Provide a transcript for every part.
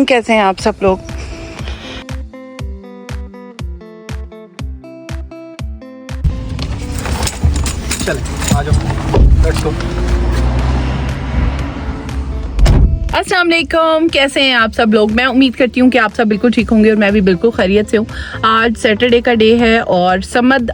अलैकुम, कैसे हैं आप सब लोग। चले आ जाओ, लेट्स गो। अस्सलाम वालेकुम, कैसे हैं आप सब लोग। मैं उम्मीद करती हूँ कि आप सब बिल्कुल ठीक होंगे और मैं भी बिल्कुल खैरियत से हूँ। आज सैटरडे का डे है और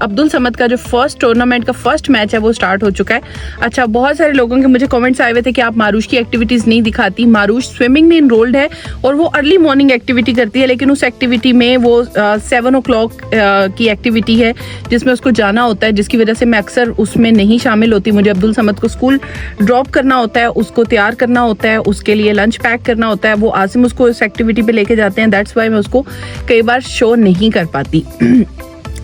अब्दुल समद का जो फर्स्ट टूर्नामेंट का फर्स्ट मैच है वो स्टार्ट हो चुका है। अच्छा, बहुत सारे लोगों के मुझे कमेंट्स आए हुए थे कि आप मारूश की एक्टिविटीज़ नहीं दिखाती। मारूश स्विमिंग में इनरोल्ड है और वो अर्ली मॉर्निंग एक्टिविटी करती है, लेकिन उस एक्टिविटी में वो 7 o'clock की एक्टिविटी है जिसमें उसको जाना होता है, जिसकी वजह से मैं अक्सर उसमें नहीं शामिल होती। मुझे अब्दुल समद को स्कूल ड्रॉप करना होता है, उसको तैयार करना होता है, उसके लिए लंच पैक करना होता है। वो आसिम उसको इस एक्टिविटी पे लेके जाते हैं, दैट्स वाई मैं उसको कई बार शो नहीं कर पाती।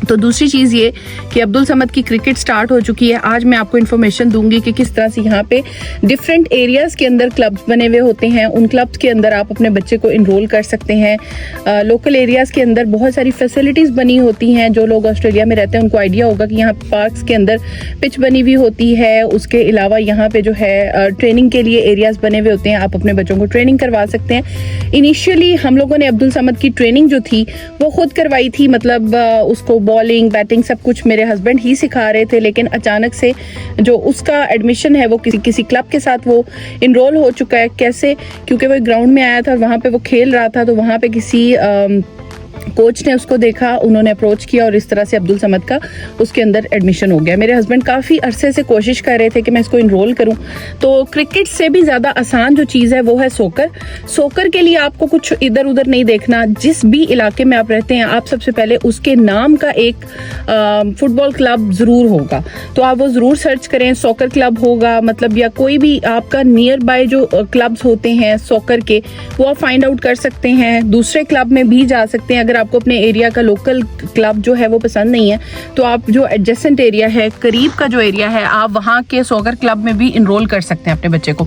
तो दूसरी चीज़ ये कि अब्दुल समद की क्रिकेट स्टार्ट हो चुकी है। आज मैं आपको इन्फॉर्मेशन दूंगी कि किस तरह से यहाँ पे डिफरेंट एरियाज़ के अंदर क्लब्स बने हुए होते हैं। उन क्लब्स के अंदर आप अपने बच्चे को इनरोल कर सकते हैं। लोकल एरियाज़ के अंदर बहुत सारी फैसिलिटीज़ बनी होती हैं। जो लोग ऑस्ट्रेलिया में रहते हैं उनको आइडिया होगा कि यहाँ पार्क्स के अंदर पिच बनी हुई होती है। उसके अलावा यहाँ पे जो है ट्रेनिंग के लिए एरियाज़ बने हुए होते हैं, आप अपने बच्चों को ट्रेनिंग करवा सकते हैं। इनिशियली हम लोगों ने अब्दुल समद की ट्रेनिंग जो थी वो खुद करवाई थी, मतलब उसको बॉलिंग बैटिंग सब कुछ मेरे हस्बैंड ही सिखा रहे थे। लेकिन अचानक से जो उसका एडमिशन है वो किसी क्लब के साथ वो इनरोल हो चुका है। कैसे? क्योंकि वो ग्राउंड में आया था और वहाँ पे वो खेल रहा था, तो वहाँ पे किसी कोच ने उसको देखा, उन्होंने अप्रोच किया और इस तरह से अब्दुल समद का उसके अंदर एडमिशन हो गया। मेरे हस्बैंड काफ़ी अरसे से कोशिश कर रहे थे कि मैं इसको इनरोल करूं। तो क्रिकेट से भी ज़्यादा आसान जो चीज़ है वो है सोकर। सोकर के लिए आपको कुछ इधर उधर नहीं देखना। जिस भी इलाके में आप रहते हैं, आप सबसे पहले उसके नाम का एक फुटबॉल क्लब ज़रूर होगा, तो आप वो ज़रूर सर्च करें। सोकर क्लब होगा मतलब, या कोई भी आपका नियर बाय जो क्लब्स होते हैं सोकर के, वो आप फाइंड आउट कर सकते हैं। दूसरे क्लब में भी जा सकते हैं। अगर आपको अपने एरिया का लोकल क्लब जो है वो पसंद नहीं है, तो आप जो एडजेसेंट एरिया है, करीब का जो एरिया है, आप वहाँ के सोकर क्लब में भी इनरोल कर सकते हैं अपने बच्चे को।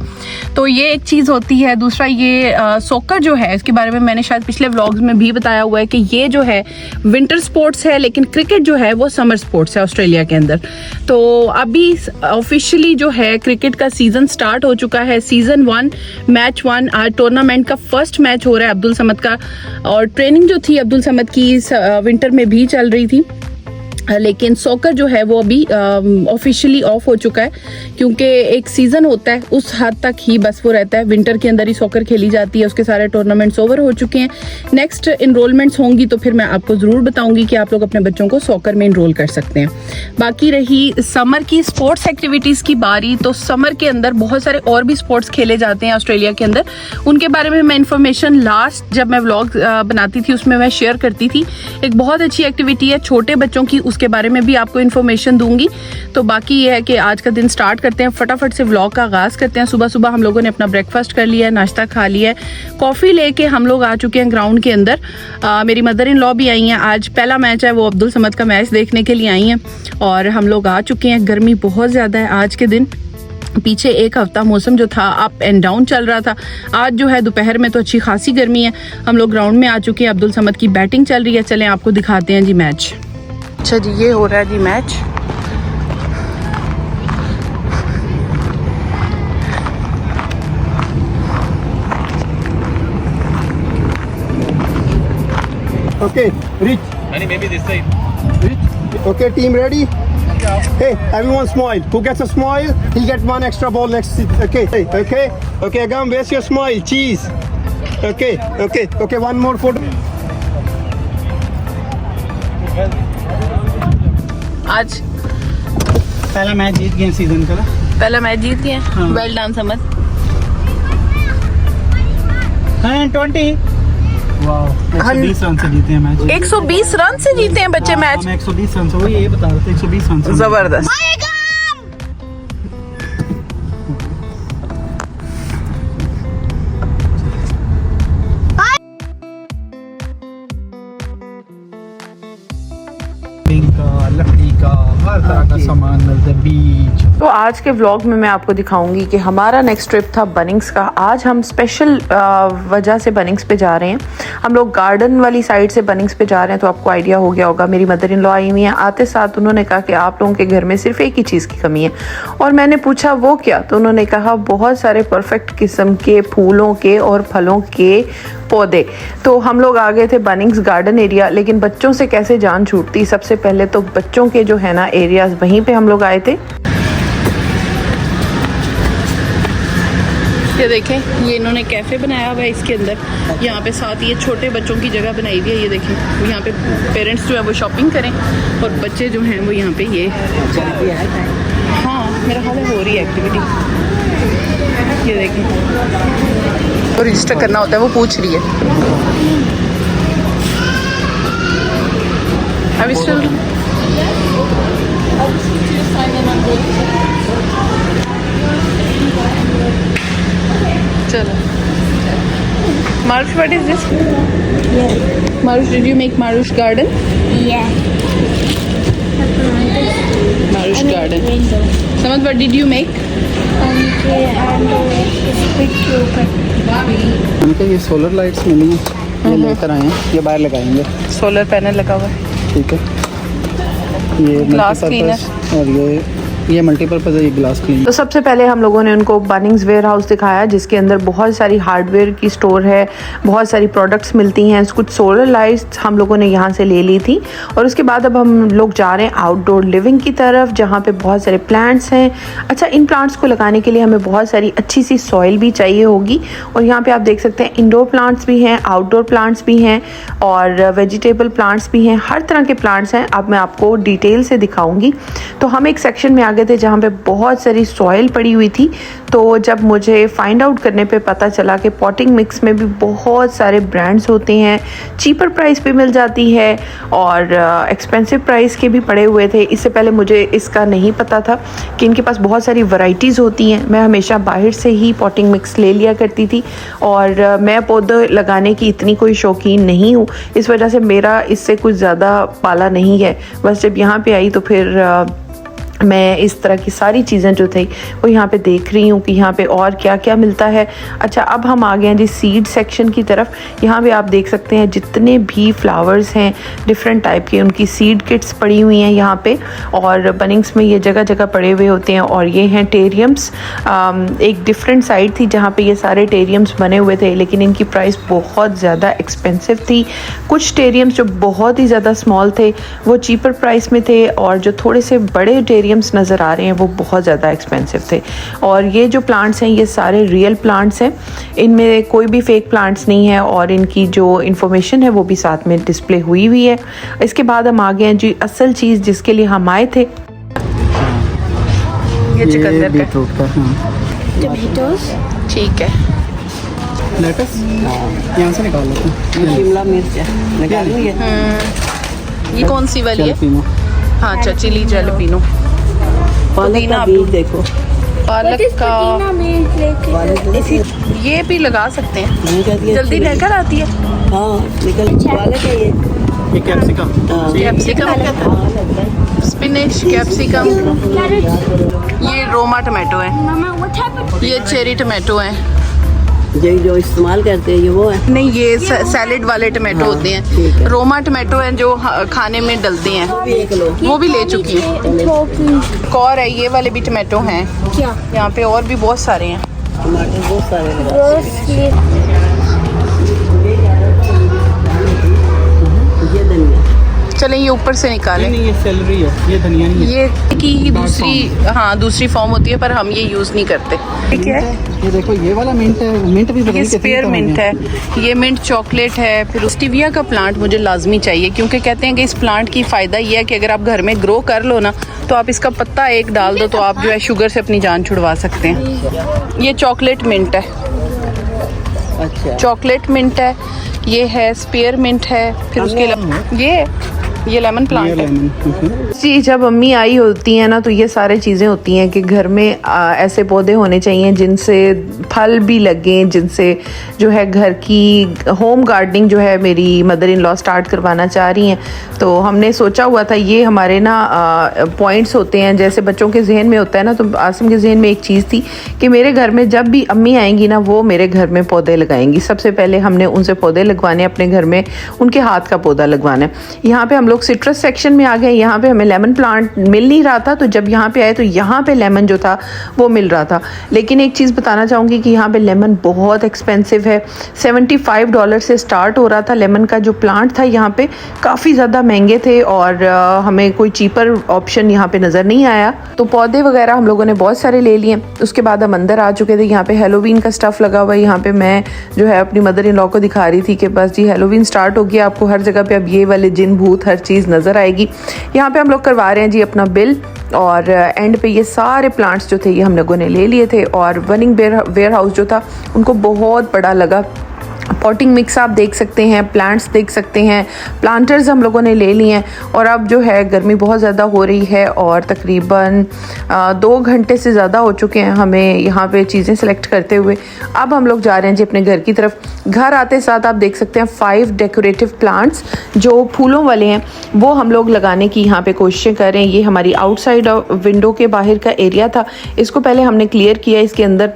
तो ये एक चीज़ होती है। दूसरा ये सोकर जो है, इसके बारे में मैंने शायद पिछले व्लॉग्स में भी बताया हुआ है कि ये जो है विंटर स्पोर्ट्स है, लेकिन क्रिकेट जो है वो समर स्पोर्ट्स है ऑस्ट्रेलिया के अंदर। तो अभी ऑफिशियली जो है क्रिकेट का सीजन स्टार्ट हो चुका है। सीजन 1 मैच 1 आज टूर्नामेंट का फर्स्ट मैच हो रहा है अब्दुल समद का। और ट्रेनिंग जो थी अब्दुल समद की विंटर में भी चल रही थी, लेकिन सॉकर जो है वो अभी ऑफिशियली ऑफ हो चुका है, क्योंकि एक सीज़न होता है उस हद तक ही बस वो रहता है। विंटर के अंदर ही सॉकर खेली जाती है। उसके सारे टूर्नामेंट्स ओवर हो चुके हैं। नेक्स्ट इनरोलमेंट्स होंगी तो फिर मैं आपको ज़रूर बताऊंगी कि आप लोग अपने बच्चों को सॉकर में इनरोल कर सकते हैं। बाकी रही समर की स्पोर्ट्स एक्टिविटीज़ की बारी, तो समर के अंदर बहुत सारे और भी स्पोर्ट्स खेले जाते हैं ऑस्ट्रेलिया के अंदर। उनके बारे में मैं इन्फॉर्मेशन लास्ट जब मैं व्लॉग बनाती थी उसमें मैं शेयर करती थी। एक बहुत अच्छी एक्टिविटी है छोटे बच्चों की, उसके बारे में भी आपको इन्फॉर्मेशन दूंगी। तो बाकी ये है कि आज का दिन स्टार्ट करते हैं, फटाफट से व्लॉग का आगाज़ करते हैं। सुबह सुबह हम लोगों ने अपना ब्रेकफास्ट कर लिया है, नाश्ता खा लिया है, कॉफ़ी लेके हम लोग आ चुके हैं ग्राउंड के अंदर। मेरी मदर इन लॉ भी आई हैं। आज पहला मैच है, वो अब्दुल समद का मैच देखने के लिए आई हैं और हम लोग आ चुके हैं। गर्मी बहुत ज़्यादा है आज के दिन। पीछे एक हफ्ता मौसम जो था अप एंड डाउन चल रहा था। आज जो है दोपहर में तो अच्छी खासी गर्मी है। हम लोग ग्राउंड में आ चुके हैं, अब्दुल समद की बैटिंग चल रही है। चलें आपको दिखाते हैं जी मैच। अच्छा जी, ये हो रहा है जी match. Okay, Rich. Maybe this side. Rich. Okay, team ready? Hey, everyone smile. Who gets a smile, he'll get one extra ball next. Okay, okay, okay. Agam, where's your smile? Cheese. Okay, okay, okay. One more photo. आज पहला match जीत गए season का। पहला match जीत गए। हाँ। Well done Samad. 120 120 run से जीते हैं मैच। 120 रन से जीते हैं बच्चे मैच। 120 रन से, वही ये बता रहे थे 120 रन से। जबरदस्त। का लकड़ी का हर तरह का सामान मिलता है, बीज। तो आज के व्लॉग में मैं आपको दिखाऊंगी कि हमारा नेक्स्ट ट्रिप था बनिंग्स का। आज हम स्पेशल वजह से बनिंग्स पे जा रहे हैं। हम लोग गार्डन वाली साइड से बनिंग्स पे जा रहे हैं, तो आपको आइडिया हो गया होगा। मेरी मदर इन लॉ आई हुई हैं। आते साथ उन्होंने कहा कि आप लोगों के घर में सिर्फ एक ही चीज़ की कमी है, और मैंने पूछा वो क्या, तो उन्होंने कहा बहुत सारे परफेक्ट किस्म के फूलों के और फलों के पौधे। तो हम लोग आ गए थे बनिंग्स गार्डन एरिया, लेकिन बच्चों से कैसे जान छूटती। सबसे पहले तो बच्चों के जो है ना एरियाज, वहीं पे हम लोग आए थे। ये देखें, ये इन्होंने कैफ़े बनाया हुआ है इसके अंदर। यहाँ पे साथ ये छोटे बच्चों की जगह बनाई हुई है। ये देखें, यहाँ पे पेरेंट्स जो है वो शॉपिंग करें और बच्चे जो हैं वो यहाँ पे ये, हाँ मेरा ख्याल है हो रही है एक्टिविटी। ये देखें, वो रजिस्टर करना होता है, वो पूछ रही है। अभी स्टिल चलो। Marush, what is this? Yeah. Marush, did you make Marush garden? Yeah. Marush garden. Window. Samad, what did you make? Okay, and it's big open. उनके ये सोलर लाइट्स मिली हैं, ये लेकर आए हैं, ये बाहर लगाएंगे। सोलर पैनल लगा हुआ है। ठीक है, ये ग्लास मल्टीपर्पज़, और ये मल्टीपर्पज़ है, ये ग्लास क्लीन। तो सबसे पहले हम लोगों ने उनको बनिंग्स वेयर हाउस दिखाया, जिसके अंदर बहुत सारी हार्डवेयर की स्टोर है, बहुत सारी प्रोडक्ट्स मिलती हैं। कुछ सोलर लाइट्स हम लोगों ने यहाँ से ले ली थी, और उसके बाद अब हम लोग जा रहे हैं आउटडोर लिविंग की तरफ, जहाँ पे बहुत सारे प्लांट्स हैं। अच्छा, इन प्लांट्स को लगाने के लिए हमें बहुत सारी अच्छी सी सॉइल भी चाहिए होगी, और यहाँ पे आप देख सकते हैं इंडोर प्लांट्स भी हैं, आउटडोर प्लांट्स भी हैं, और वेजिटेबल प्लांट्स भी हैं। हर तरह के प्लांट्स हैं। अब मैं आपको डिटेल से दिखाऊंगी। तो हम एक सेक्शन में गए थे जहाँ पे बहुत सारी सॉइल पड़ी हुई थी। तो जब मुझे फाइंड आउट करने पे पता चला कि पॉटिंग मिक्स में भी बहुत सारे ब्रांड्स होते हैं, चीपर प्राइस पे मिल जाती है, और एक्सपेंसिव प्राइस के भी पड़े हुए थे। इससे पहले मुझे इसका नहीं पता था कि इनके पास बहुत सारी वैरायटीज़ होती हैं। मैं हमेशा बाहर से ही पॉटिंग मिक्स ले लिया करती थी, और मैं पौधे लगाने की इतनी कोई शौकीन नहीं हूँ, इस वजह से मेरा इससे कुछ ज़्यादा पाला नहीं है। बस जब यहाँ पे आई तो फिर मैं इस तरह की सारी चीज़ें जो थी वो यहाँ पे देख रही हूँ कि यहाँ पे और क्या क्या मिलता है। अच्छा, अब हम आ गए हैं जी सीड सेक्शन की तरफ। यहाँ पे आप देख सकते हैं जितने भी फ्लावर्स हैं डिफरेंट टाइप के, उनकी सीड किट्स पड़ी हुई हैं यहाँ पे, और बनिंग्स में ये जगह जगह पड़े हुए होते हैं। और ये हैं टेरियम्स। एक डिफरेंट साइड थी जहाँ पे ये सारे टेरियम्स बने हुए थे, लेकिन इनकी प्राइस बहुत ज़्यादा एक्सपेंसिव थी। कुछ टेरियम्स जो बहुत ही ज़्यादा स्मॉल थे वो चीपर प्राइस में थे, और जो थोड़े से बड़े टेरियम्स नज़र आ रहे हैं वो बहुत ज़्यादा एक्सपेंसिव थे। और ये जो प्लांट्स हैं ये सारे रियल प्लांट्स हैं, इनमें कोई भी फेक प्लांट्स नहीं है, और इनकी जो इन्फॉर्मेशन है वो भी साथ में डिस्प्ले हुई हुई है। इसके बाद हम आ गए हैं जी असल चीज़ जिसके लिए हम आए थे। ये चुकंदर बीटरूट का, हाँ। Tomatoes. ठीक है। लेटस यहाँ से निकाल लेते हैं। शिमला मिर्च है, निकालूं ये? ये कौन सी वाली है? जलपीनो। हाँ, चिली जैलपिनो। पालक का बीज देखो, पालक का पुदीना मिर्च लेके ये भी लगा सकते हैं, नहीं कहती है, जल्दी लेकर आती है। हाँ निकल। पालक है ये, कैप्सिकम। हाँ। कैप्सिकम कहते हैं, स्पिनिश, कैप्सिकम। ये रोमा टमाटो है, Mama, what type of ये चेरी टमाटो है। जो इस्तेमाल करते हैं ये वो है। नहीं, ये सैलेड वाले टमाटो होते ठीक हैं। है। रोमा टमाटो हैं जो खाने में डलते हैं, भी एक लो। वो भी ले चुकी है। एक और है, ये वाले भी टमाटो हैं क्या? यहाँ पे, और भी बहुत सारे हैं। टमाटर बहुत सारे लगा। ये धनिया, चलें ये ऊपर से निकालें। नहीं, ये सेलरी है, ये धनिया नहीं है। ये की दूसरी, हाँ दूसरी फॉर्म होती है, पर हम ये यूज़ नहीं करते। ठीक है, ये देखो, ये वाला मिंट है, मिंट भी ये बताइए स्पेयर मिंट है, ये मिंट चॉकलेट है। फिर स्टीविया का प्लांट मुझे लाजमी चाहिए, क्योंकि कहते हैं कि इस प्लांट की फ़ायदा ये है कि अगर आप घर में ग्रो कर लो ना, तो आप इसका पत्ता एक डाल दो तो आप जो है शुगर से अपनी जान छुड़वा सकते हैं। ये चॉकलेट मिंट है, अच्छा चॉकलेट मिंट है। ये है स्पेयर मिंट है। फिर उसके अलावा ये लेमन प्लांट है जी। जब अम्मी आई होती हैं ना, तो ये सारी चीज़ें होती हैं कि घर में ऐसे पौधे होने चाहिए जिनसे फल भी लगें जिनसे जो है घर की होम गार्डनिंग जो है मेरी मदर इन लॉ स्टार्ट करवाना चाह रही हैं। तो हमने सोचा हुआ था, ये हमारे ना पॉइंट्स होते हैं, जैसे बच्चों के जहन में होता है ना, तो आसिम के जहन में एक चीज़ थी कि मेरे घर में जब भी अम्मी आएंगी ना वो मेरे घर में पौधे लगाएंगी। सबसे पहले हमने उनसे पौधे लगवाने, अपने घर में उनके हाथ का पौधा लगवाना है। यहाँ पे हम लोग सिट्रस सेक्शन में आ गए। यहाँ पे हमें लेमन प्लांट मिल नहीं रहा था, तो जब यहाँ पे आए तो यहाँ पे लेमन जो था वो मिल रहा था। लेकिन एक चीज़ बताना चाहूँगी कि यहाँ पे लेमन बहुत एक्सपेंसिव है। $75 से स्टार्ट हो रहा था। लेमन का जो प्लांट था यहाँ पे काफ़ी ज़्यादा महंगे थे और हमें कोई चीपर ऑप्शन यहाँ पे नज़र नहीं आया। तो पौधे वगैरह हम लोगों ने बहुत सारे ले लिए। उसके बाद हम अंदर आ चुके थे। यहाँ पे हेलोवीन का स्टफ़ लगा हुआ है। यहाँ पे मैं जो है अपनी मदर इन लॉ को दिखा रही थी कि बस जी हेलोवीन स्टार्ट हो गया, आपको हर जगह पे अब ये वाले जिन भूत हर चीज़ नज़र आएगी। यहाँ पे हम लोग करवा रहे हैं जी अपना बिल, और एंड पे ये सारे प्लांट्स जो थे ये हम लोगों ने ले लिए थे। और वनिंग वेयर हाउस जो था उनको बहुत बड़ा लगा। पॉटिंग मिक्स आप देख सकते हैं, प्लांट्स देख सकते हैं, प्लांटर्स हम लोगों ने ले लिए हैं। और अब जो है गर्मी बहुत ज़्यादा हो रही है और तकरीबन 2 घंटे से ज़्यादा हो चुके हैं हमें यहाँ पे चीज़ें सेलेक्ट करते हुए। अब हम लोग जा रहे हैं जी अपने घर की तरफ। घर आते साथ आप देख सकते हैं 5 डेकोरेटिव प्लांट्स जो फूलों वाले हैं वो हम लोग लगाने की यहाँ पे कोशिशें कर रहे हैं। ये हमारी आउटसाइड विंडो के बाहर का एरिया था, इसको पहले हमने क्लियर किया। इसके अंदर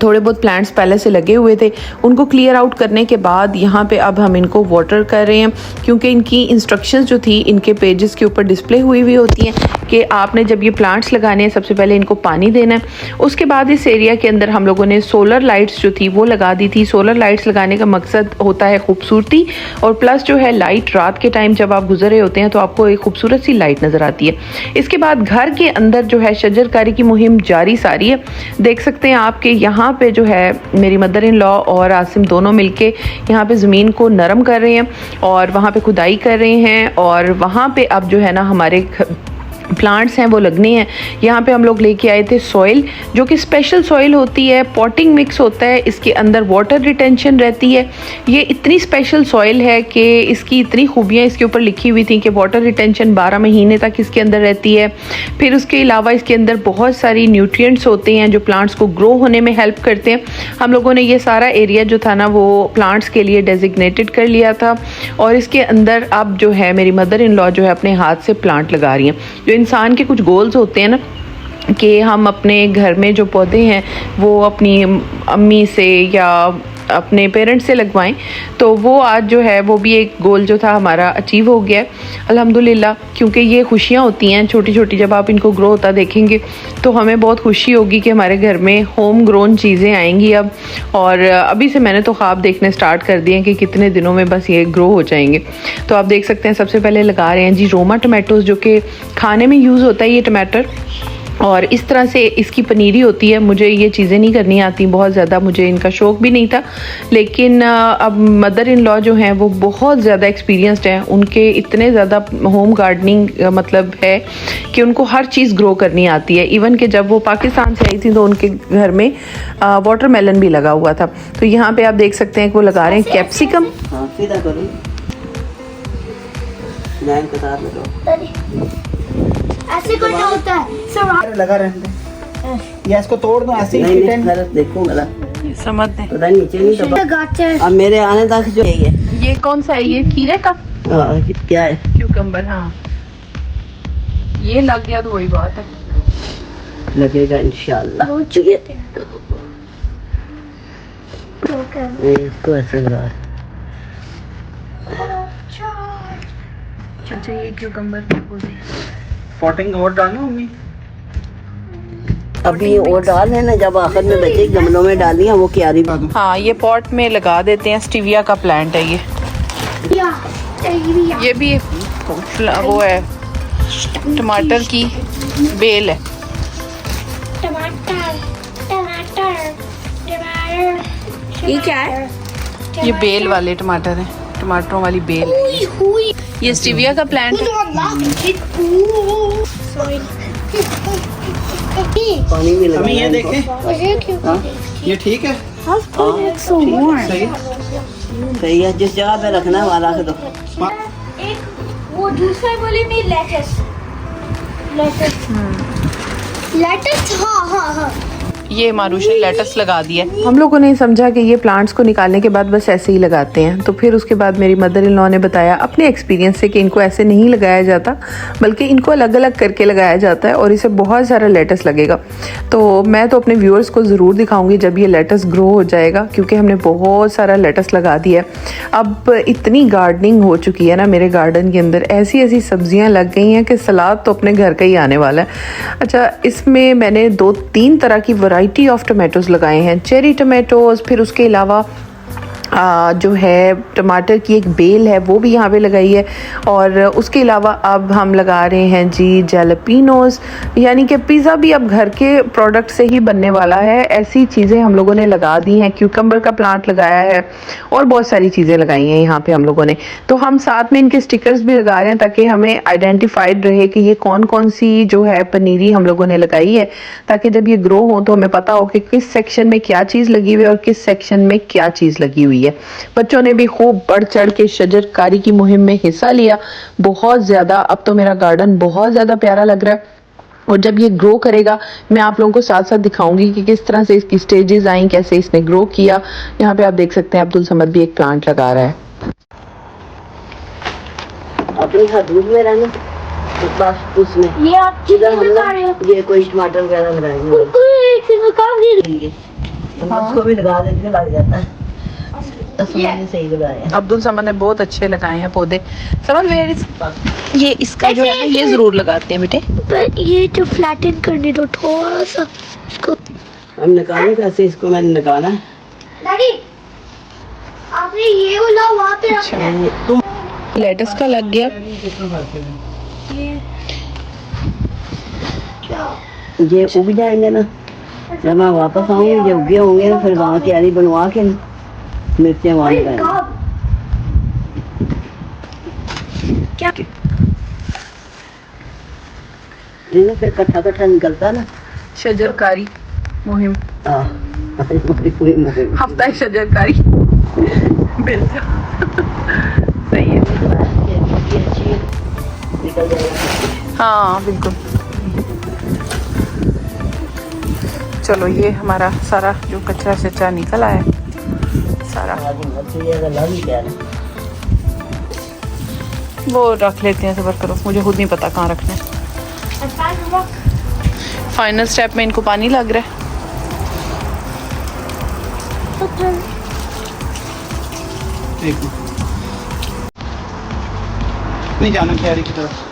थोड़े बहुत प्लांट्स पहले से लगे हुए थे, उनको क्लियर आउट करने के बाद यहाँ पे अब हम इनको वाटर कर रहे हैं, क्योंकि इनकी इंस्ट्रक्शंस जो थी इनके पेजेस के ऊपर डिस्प्ले हुई हुई होती हैं कि आपने जब ये प्लांट्स लगाने हैं सबसे पहले इनको पानी देना है। उसके बाद इस एरिया के अंदर हम लोगों ने सोलर लाइट्स जो थी वो लगा दी थी। सोलर लाइट्स लगाने का मकसद होता है खूबसूरती, और प्लस जो है लाइट रात के टाइम जब आप गुजर रहे होते हैं तो आपको एक खूबसूरत सी लाइट नज़र आती है। इसके बाद घर के अंदर जो है शजरकारी की मुहिम जारी सारी है। देख सकते हैं आपके यहाँ पे जो है मेरी मदर इन लॉ और आसिम दोनों मिलके यहाँ पे ज़मीन को नरम कर रहे हैं और वहाँ पे खुदाई कर रहे हैं, और वहाँ पे अब जो है ना हमारे प्लांट्स हैं वो लगने हैं। यहाँ पे हम लोग लेके आए थे सॉइल, जो कि स्पेशल सॉइल होती है, पॉटिंग मिक्स होता है, इसके अंदर वाटर रिटेंशन रहती है। ये इतनी स्पेशल सॉइल है कि इसकी इतनी खूबियाँ इसके ऊपर लिखी हुई थी कि वाटर रिटेंशन 12 महीने तक इसके अंदर रहती है। फिर उसके अलावा इसके अंदर बहुत सारी न्यूट्रिएंट्स होते हैं जो प्लांट्स को ग्रो होने में हेल्प करते हैं। हम लोगों ने ये सारा एरिया जो था ना वो प्लांट्स के लिए डेजिग्नेटेड कर लिया था, और इसके अंदर अब जो है मेरी मदर इन लॉ जो है अपने हाथ से प्लांट लगा रही हैं। जो इंसान के कुछ गोल्स होते हैं ना कि हम अपने घर में जो पौधे हैं वो अपनी अम्मी से या अपने पेरेंट्स से लगवाएं, तो वो आज जो है वो भी एक गोल जो था हमारा अचीव हो गया है अल्हम्दुलिल्लाह। क्योंकि ये खुशियाँ होती हैं छोटी छोटी, जब आप इनको ग्रो होता देखेंगे तो हमें बहुत खुशी होगी कि हमारे घर में होम ग्रोन चीज़ें आएंगी अब। और अभी से मैंने तो ख्वाब देखने स्टार्ट कर दिए हैं कि कितने दिनों में बस ये ग्रो हो जाएंगे। तो आप देख सकते हैं सबसे पहले लगा रहे हैं जी रोमा टमाटोज़, जो कि खाने में यूज़ होता है ये टमाटर, और इस तरह से इसकी पनीरी होती है। मुझे ये चीज़ें नहीं करनी आती बहुत ज़्यादा, मुझे इनका शौक़ भी नहीं था, लेकिन अब मदर इन लॉ जो हैं वो बहुत ज़्यादा एक्सपीरियंस्ड हैं। उनके इतने ज़्यादा होम गार्डनिंग मतलब है कि उनको हर चीज़ ग्रो करनी आती है। इवन कि जब वो पाकिस्तान से आई थी तो उनके घर में वाटरमेलन भी लगा हुआ था। तो यहाँ पे आप देख सकते हैं कि वो लगा रहे हैं कैप्सिकम। हाँ सीधा करो, लाइन कतार में करो। ऐसे करना होता है सर। लगा रहने दे, या इसको तोड़ दो ऐसे नहीं ही नहीं गलत देखो गलत, समझ दें पता नीचे नहीं दबा। गाजर अब मेरे आने तक जो है ये कौन सा है, ये खीरे का क्या है, क्यूकम्बर। हाँ ये लग गया तो वही बात है, लगेगा इंशाल्लाह। इसको ऐसे लगा, अच्छा ये क्यूकम्बर पॉटिंग और डालो मम्मी। अभी और डाल है ना, जब आखिर में बचे गमलों में डाली है वो क्यारी। हाँ ये पॉट में लगा देते हैं। स्टीविया का प्लांट है ये भी वो है टमाटर की बेल है। ये क्या है? ये बेल वाले टमाटर हैं, टमाटरों वाली बेल है। ये स्टीविया का प्लांट है। पानी भी लगा। मम्मी ये देखें, ये ठीक है, सही है। जिस जगह पे रखना है वहाँ रख दो। एक वो दूसरा बोली में लेटस। हाँ हाँ हाँ ये मारूश ने लेटस लगा दिया है। हम लोगों ने समझा कि ये प्लांट्स को निकालने के बाद बस ऐसे ही लगाते हैं, तो फिर उसके बाद मेरी मदर इन लॉ ने बताया अपने एक्सपीरियंस से कि इनको ऐसे नहीं लगाया जाता, बल्कि इनको अलग अलग करके लगाया जाता है और इसे बहुत सारा लेटस लगेगा। तो मैं तो अपने व्यूअर्स को ज़रूर दिखाऊंगी जब ये लेटस ग्रो हो जाएगा, क्योंकि हमने बहुत सारा लेटस लगा दिया है। अब इतनी गार्डनिंग हो चुकी है ना मेरे गार्डन के अंदर, ऐसी ऐसी सब्जियां लग गई हैं कि सलाद तो अपने घर का ही आने वाला है। अच्छा, इसमें मैंने 2-3 तरह की वैरायटी ऑफ टमाटोज़ लगाए हैं, चेरी टमाटोज़, फिर उसके अलावा जो है टमाटर की एक बेल है वो भी यहाँ पे लगाई है, और उसके अलावा अब हम लगा रहे हैं जी जैलपिनोस, यानी कि पिज़्ज़ा भी अब घर के प्रोडक्ट से ही बनने वाला है। ऐसी चीज़ें हम लोगों ने लगा दी हैं, क्यूकम्बर का प्लांट लगाया है और बहुत सारी चीज़ें लगाई हैं यहाँ पे हम लोगों ने। तो हम साथ में इनके स्टिकर्स भी लगा रहे हैं ताकि हमें आइडेंटिफाइड रहे कि ये कौन कौन सी जो है पनीरी हम लोगों ने लगाई है, ताकि जब ये ग्रो हो तो हमें पता हो कि किस सेक्शन में क्या चीज़ लगी हुई है और किस सेक्शन में क्या चीज़ लगी हुई है। बच्चों ने भी खूब बढ़ चढ़ के शजरकारी की मुहिम में हिस्सा लिया, बहुत ज्यादा। अब तो मेरा गार्डन बहुत ज्यादा प्यारा लग रहा है, और जब ये ग्रो करेगा मैं आप लोगों को साथ साथ दिखाऊंगी कि किस तरह से इसकी स्टेजेस आई, कैसे इसने ग्रो किया। यहाँ पे आप देख सकते हैं अब्दुल समद भी एक प्लांट लगा रहा है। अपने हदूद में रहना, बस उसमें ये आप इधर कितने हम लगा रहे हो? लोग ये कोई टमाटर वगैरह लगाएंगे, उसको भी लगा देते लग जाता है। सही लगाया अब्दुल समद ने बहुत अच्छे लगाए हैं पौधे। समझ में ये इसका जो है ना ये जरूर लगाते हैं बेटे। पर ये जो फ्लैटन करने दो थोड़ा सा इसको। हम निकालें कैसे इसको, मैंने निकाला है। डैडी आपने ये बोला वहाँ पे रखना है। तुम लेटस का लग गया। ये उग जाएंगे ना, जब मैं वापस आऊंगी जब उगे होंगे ना, फिर वहाँ क्यारी बनवा के मिर्चें वहाँ लगाएंगे। क्या जिन्हें फिर कट्ठा कट्ठा निकलता ना। शजरकारी मुहिम, मुहिम हफ्ता शजरकारी बिल्कुल सही है। निकल जाएगा। हाँ बिल्कुल। चलो ये हमारा सारा जो कचरा शचरा निकल आया सारा, वो रख लेते हैं। सबर करो, मुझे खुद नहीं पता कहाँ रखना है। फाइनल स्टेप में इनको पानी लग रहा है। नहीं जाना क्यारी की तरफ।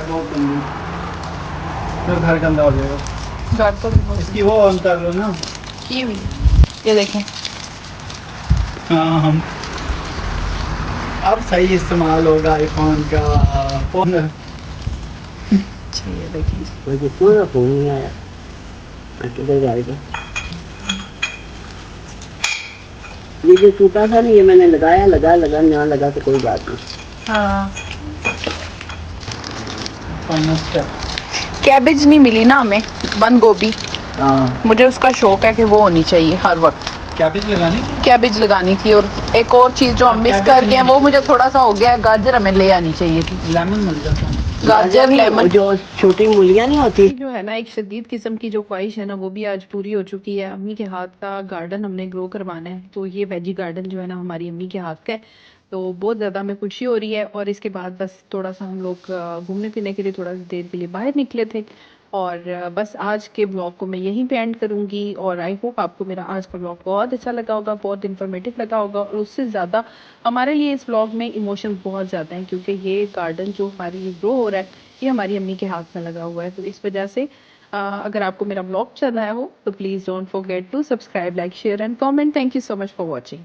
बहुत गंदी, फिर घर गंदा हो जाएगा। घर तो इसकी वो ऑन कर लो ना। की हुई, ये देखें। हाँ, हम अब सही इस्तेमाल होगा आईफोन का फोन। ये देखें, मुझे पूरा फोन नहीं आया किधर जाएगा। ये जो टूटा था ना, ये मैंने लगाया यहाँ लगा तो कोई बात नहीं। हाँ फाइनल स्टेप। कैबेज नहीं मिली ना हमें, बंद गोभी। हाँ, मुझे उसका शौक है कि वो होनी चाहिए हर वक्त। कैबेज लगानी, कैबेज लगानी थी, और एक और चीज जो हम मिस कर गए हैं वो मुझे थोड़ा सा हो गया है, गाजर हमें ले आनी चाहिए थी। लेमन मिल जाता है। गाजर लेमन जो छोटी मूलियाँ नहीं होती, जो है ना, एक शदीद किस्म की जो ख्वाहिश है ना, वो भी आज पूरी हो चुकी है। अम्मी के हाथ का गार्डन हमने ग्रो करवाना है, तो ये वेजी गार्डन जो है ना हमारी अम्मी के हाथ का है। तो बहुत ज़्यादा हमें खुशी हो रही है। और इसके बाद बस थोड़ा सा हम लोग घूमने फिरने के लिए थोड़ा सी देर के लिए बाहर निकले थे, और बस आज के ब्लॉग को मैं यहीं पे एंड करूँगी। और आई होप आपको मेरा आज का ब्लॉग बहुत अच्छा लगा होगा, बहुत इन्फॉर्मेटिव लगा होगा। और उससे ज़्यादा हमारे लिए इस ब्लॉग में इमोशंस बहुत ज़्यादा हैं, क्योंकि ये गार्डन जो हमारे लिए ग्रो हो रहा है ये हमारी अम्मी के हाथ में लगा हुआ है। तो इस वजह से अगर आपको मेरा ब्लॉग पसंद आया हो तो please don't forget to subscribe, like, share and comment. Thank you so much for watching.